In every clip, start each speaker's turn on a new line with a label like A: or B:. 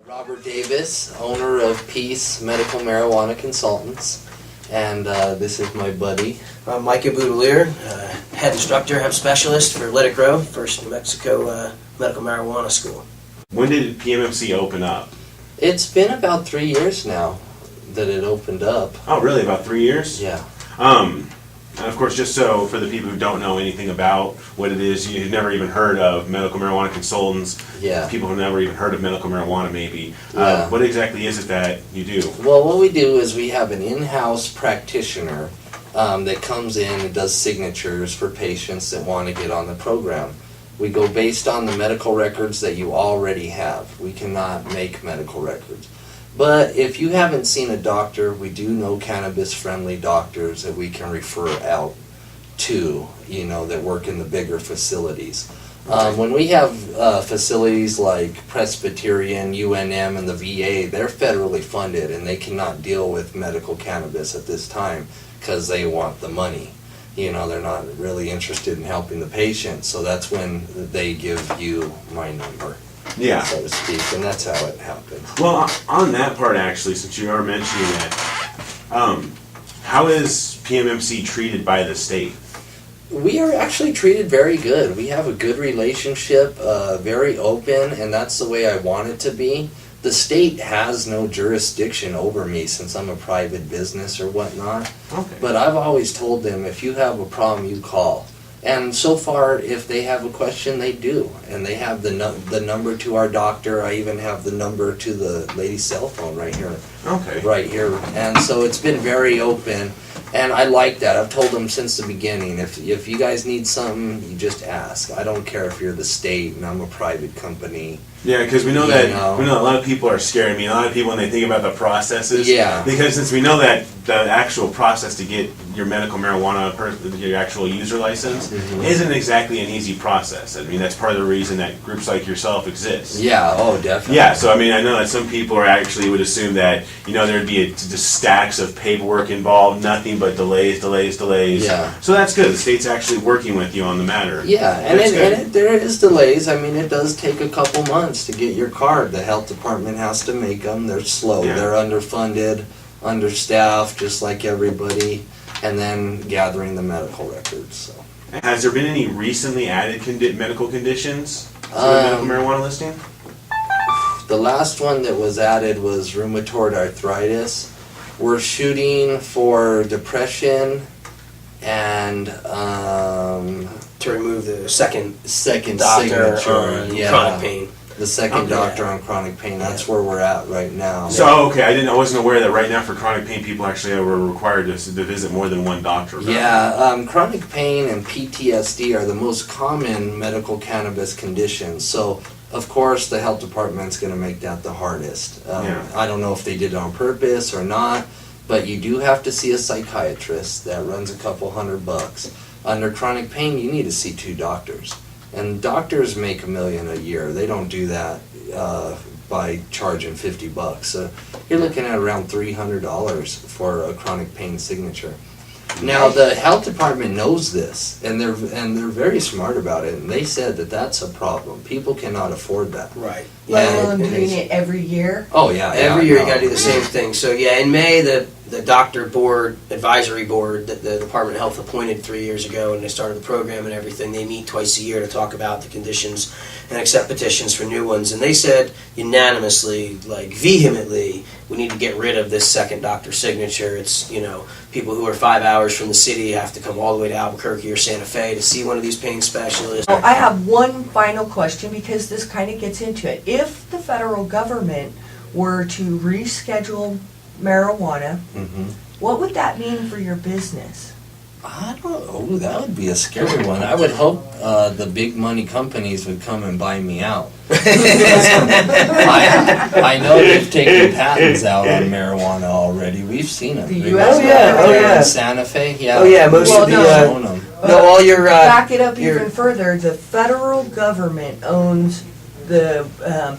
A: Robert Davis, owner of Peace Medical Marijuana Consultants, and this is my buddy.
B: I'm Micah Boutillier, head instructor, hemp specialist for Let It Grow, First New Mexico Medical Marijuana School.
C: When did PMMC open up?
A: It's been about 3 years now that it opened up.
C: Oh, really? About 3 years?
A: Yeah.
C: And of course, just so for the people who don't know anything about what it is, you've never even heard of medical marijuana consultants.
A: Yeah.
C: People who've never even heard of medical marijuana, maybe.
A: Yeah.
C: What exactly is it that you do?
A: Well, what we do is we have an in-house practitioner that comes in and does signatures for patients that want to get on the program. We go based on the medical records that you already have. We cannot make medical records. But if you haven't seen a doctor, we do know cannabis-friendly doctors that we can refer out to, that work in the bigger facilities. When we have facilities like Presbyterian, UNM, and the VA, they're federally funded and they cannot deal with medical cannabis at this time because they want the money. They're not really interested in helping the patient, so that's when they give you my number.
C: Yeah.
A: So to speak, and that's how it happens.
C: Well, on that part, actually, since you are mentioning it, how is PMMC treated by the state?
A: We are actually treated very good. We have a good relationship, very open, and that's the way I want it to be. The state has no jurisdiction over me since I'm a private business or whatnot.
C: Okay.
A: But I've always told them, if you have a problem, you call. And so far, if they have a question, they do. And they have the number to our doctor. I even have the number to the lady's cell phone right here.
C: Okay.
A: Right here. And so it's been very open. And I like that. I've told them since the beginning, if you guys need something, you just ask. I don't care if you're the state and I'm a private company.
C: Yeah, because we know that a lot of people are scared. I mean, a lot of people, when they think about the processes,
A: yeah.
C: Because since we know that the actual process to get your medical marijuana, your actual user license, isn't exactly an easy process. I mean, that's part of the reason that groups like yourself exist.
A: Yeah, oh, definitely.
C: Yeah, so I mean, I know that some people are actually would assume that there'd be just stacks of paperwork involved, nothing but delays.
A: Yeah.
C: So that's good. The state's actually working with you on the matter.
A: Yeah, and there is delays. I mean, it does take a couple months to get your card. The health department has to make them. They're slow.
C: Yeah.
A: They're underfunded, understaffed, just like everybody, and then gathering the medical records. So.
C: Has there been any recently added medical conditions to the medical marijuana listing?
A: The last one that was added was rheumatoid arthritis. We're shooting for depression and
B: To remove the second
A: signature
B: doctor on chronic pain.
A: The second doctor on chronic pain. That's where we're at right now.
C: So okay, I wasn't aware that right now for chronic pain people actually were required to visit more than one doctor.
A: Yeah, chronic pain and PTSD are the most common medical cannabis conditions. So of course the health department's going to make that the hardest. I don't know if they did it on purpose or not, but you do have to see a psychiatrist. That runs a couple $100. Under chronic pain, you need to see 2 doctors. And doctors make $1 million a year. They don't do that by charging $50. So you're looking at around $300 for a chronic pain signature. Now the health department knows this, and they're very smart about it. And they said that that's a problem. People cannot afford that.
B: Right.
D: Let alone doing it every year.
A: Oh yeah.
B: Every year you got to do the same thing. So yeah, in May the doctor board, advisory board that the Department of Health appointed 3 years ago, and they started the program and everything, they meet twice a year to talk about the conditions and accept petitions for new ones. And they said unanimously, vehemently, we need to get rid of this second doctor signature. It's, people who are 5 hours from the city have to come all the way to Albuquerque or Santa Fe to see one of these pain specialists.
D: Well, I have one final question because this kind of gets into it. If the federal government were to reschedule marijuana, what would that mean for your business?
A: I don't know. That would be a scary one. I would hope the big money companies would come and buy me out. I know they've taken patents out on marijuana already. We've seen them.
D: The U.S.
A: In Santa Fe, yeah.
B: Oh yeah, most of all your
D: back it up even further. The federal government owns the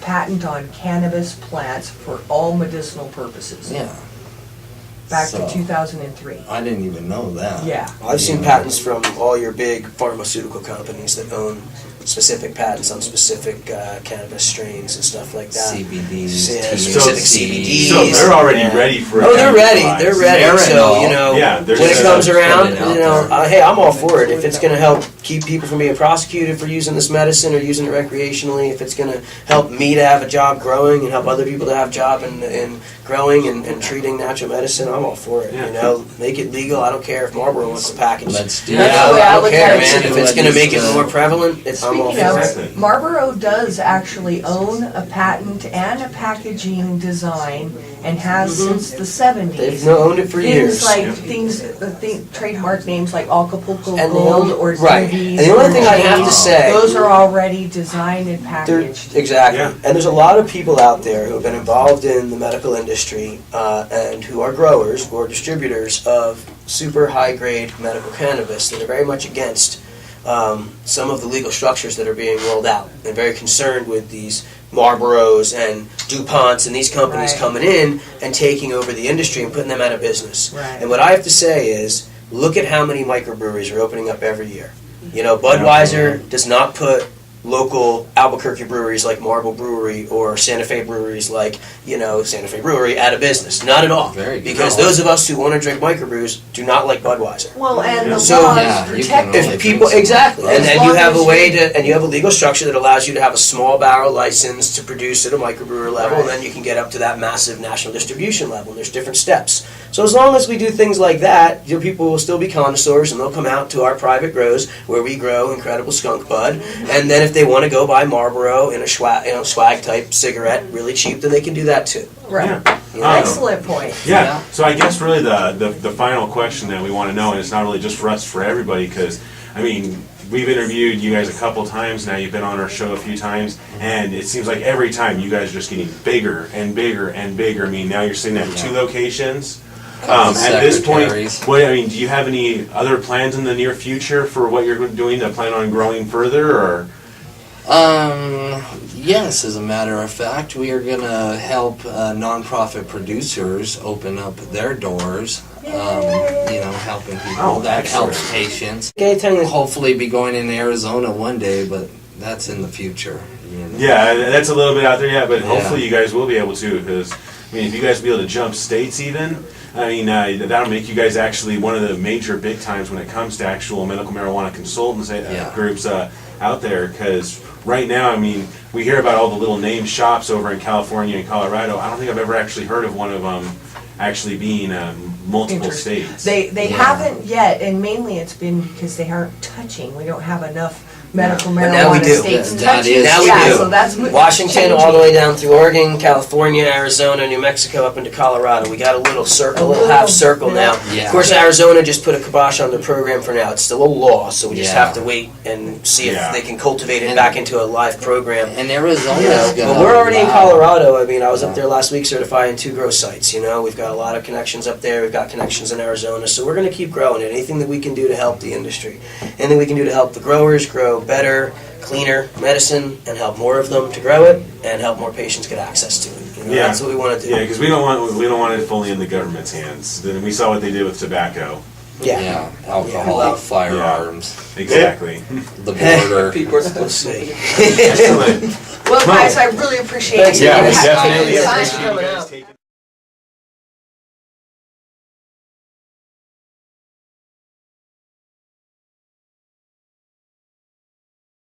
D: patent on cannabis plants for all medicinal purposes.
A: Yeah.
D: Back to 2003.
A: I didn't even know that.
D: Yeah.
B: I've seen patents from all your big pharmaceutical companies that own specific patents on specific cannabis strains and stuff like that.
A: CBDs,
B: Yeah,
A: THC.
B: specific CBDs.
C: So they're already
B: Yeah.
C: ready for.
B: Oh, they're ready.
C: legalized.
B: They're ready. So you know,
C: Yeah,
B: when
C: there's
B: it comes
A: just
B: around,
A: put it out
B: you know,
A: there.
B: hey, I'm all for it. If it's going to help keep people from being prosecuted for using this medicine or using it recreationally, if it's going to help me to have a job growing and help other people to have a job in growing and treating natural medicine, I'm all for it.
C: Yeah.
B: You know, make it legal. I don't care if Marlboro wants to package.
A: Let's do
D: That's
A: that.
D: the way
B: I
D: I
B: don't
D: look
B: care,
D: at it,
B: man.
D: too.
B: If it's going to make it more prevalent, I'm all
D: Speaking
B: for
D: of,
B: it.
D: Marlboro does actually own a patent and a packaging design and has since the
B: They've
D: 70s.
B: owned it for years.
D: Things like trademark names like Acapulco
B: And the
D: Gold
B: only-
D: or
B: right.
D: DVs.
B: And the only
D: or
B: thing I have to
D: Jays,
B: say-
D: those are already designed and packaged.
B: Exactly.
C: Yeah.
B: And there's a lot of people out there who have been involved in the medical industry and who are growers or distributors of super high-grade medical cannabis that are very much against some of the legal structures that are being rolled out. They're very concerned with these Marlboros and DuPonts and these companies
D: Right.
B: coming in and taking over the industry and putting them out of business.
D: Right.
B: And what I have to say is, look at how many microbreweries are opening up every year. You know, Budweiser does not put local Albuquerque breweries like Marble Brewery or Santa Fe breweries like, you know, Santa Fe Brewery out of business. Not at all.
A: Very good.
B: Because those of us who want to drink microbrews do not like Budweiser.
D: Well, and the
B: So-
D: laws
A: Yeah, you
D: protect
A: can only
B: If people,
A: drink some.
B: exactly,
A: Right.
B: and
D: As
B: then you
D: long
B: have a
D: as
B: way
D: you-
B: to, and you have a legal structure that allows you to have a small barrel license to produce at a microbrewer level,
D: Right.
B: and then you can get up to that massive national distribution level. And there's different steps. So as long as we do things like that, you know, people will still be connoisseurs, and they'll come out to our private grows where we grow incredible skunk bud. And then if they want to go buy Marlboro in a swag type cigarette, really cheap, then they can do that too.
D: Right.
B: You know?
D: Excellent point.
C: Yeah. So I guess really the final question that we want to know, and it's not really just for us, for everybody, because I mean, we've interviewed you guys a couple times now. You've been on our show a few times, and it seems like every time you guys are just getting bigger and bigger and bigger. I mean, now you're sitting at 2 locations. At this point,
A: Secretaries.
C: do you have any other plans in the near future for what you're doing to plan on growing further, or?
A: Yes, as a matter of fact, we are going to help nonprofit producers open up their doors, you know, helping people.
C: Oh,
A: that
C: excellent.
A: helps patients.
B: Anytime that-
A: Hopefully be going in Arizona one day, but that's in the future. You know.
C: Yeah, that's a little bit out there, yeah, but
A: Yeah.
C: hopefully you guys will be able to, because, I mean, if you guys will be able to jump states even, I mean, that'll make you guys actually one of the major big times when it comes to actual medical marijuana consultants
A: Yeah.
C: groups out there, because right now, I mean, we hear about all the little name shops over in California and Colorado. I don't think I've ever actually heard of one of them actually being multiple
D: Interesting.
C: states.
D: They haven't yet, and mainly it's been because they aren't touching. We don't have enough medical
B: But now we
D: marijuana
B: do.
D: states
A: That
D: touching.
A: is
B: Now we
D: Yeah,
B: do.
D: so that's what-
B: Washington all the way down through Oregon, California, Arizona, New Mexico, up into Colorado. We got a little circle, a little half circle now.
A: Yeah.
B: Of course, Arizona just put a kibosh on their program for now. It's still a law, so we just
A: Yeah.
B: have to wait and see if
C: Yeah.
B: they can cultivate it
A: And-
B: back into a live program.
A: And Arizona's
B: You know,
A: gonna
B: but we're already in
A: allow-
B: Colorado. I mean, I was up there last week certifying 2 grow sites. You know, we've got a lot of connections up there. We've got connections in Arizona, so we're going to keep growing it. Anything that we can do to help the industry, anything we can do to help the growers grow better, cleaner medicine, and help more of them to grow it, and help more patients get access to it. You know,
C: Yeah.
B: that's what we want to do.
C: Yeah, because we don't want it fully in the government's hands. Then we saw what they did with tobacco.
B: Yeah.
A: Yeah, alcohol,
B: Well,
A: firearms,
C: Exactly.
A: the border.
B: Let's see.
C: Excellent.
D: Well, guys, I really appreciate
B: Thanks,
D: it.
C: Yeah, we
B: Thanks.
C: definitely
B: Thanks for
C: appreciate you
B: coming
C: guys
B: out.
C: taking.